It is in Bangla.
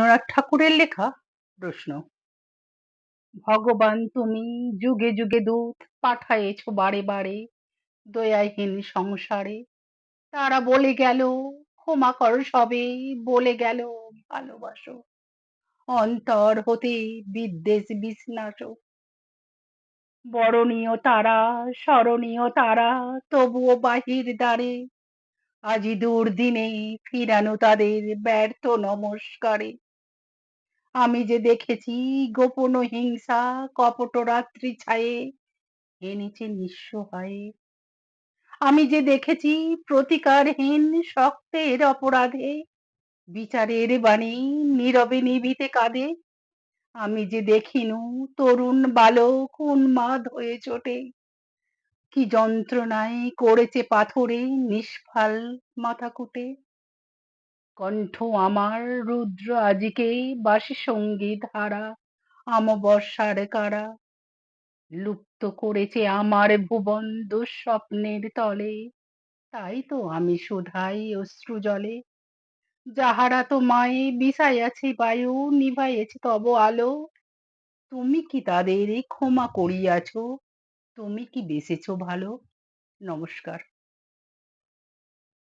রবীন্দ্রনাথ ঠাকুরের লেখা প্রশ্ন। ভগবান তুমি যুগে যুগে দূত পাঠায়েছ বারে বারে দয়াহীন সংসারে। তারা বলে গেল ক্ষমা করো সবে, বলে গেল ভালোবাসো, অন্তর হতে বিদ্বেষ বিস্নাসো। বরণীয় তারা, স্মরণীয় তারা, তবুও বাহির দ্বারে আজি দুর্দিনে ফিরানো তাদের ব্যর্থ নমস্কারে। আমি যে দেখেছি গোপন হিংসা কপট রাত্রি ছায়ে এনেছে নিঃস্ব হয়ে। আমি যে দেখেছি প্রতিকারহীন শক্তের অপরাধে বিচারের বাণী নীরবে নিভিতে কাঁদে। আমি যে দেখিনু তরুণ বালক উন্মাদ হয়ে ছোটে, কি যন্ত্রণায় করেছে পাথরে নিষ্ফল মাথা কুটে। কণ্ঠ আমার রুদ্র আজিকে বাসি সঙ্গীত হারা অমাবস্যার কারা। লুপ্ত করেছে আমার ভুবন দুঃস্বপ্নের তলে, তাই তো আমি শুধাই অশ্রু জলে। যাহারা তোমায় বিষাইয়াছে বায়ু নিভাইয়াছে তব আলো, তুমি কি তাদের ক্ষমা করিয়াছ? তুমি কি বেসেছ ভালো? নমস্কার।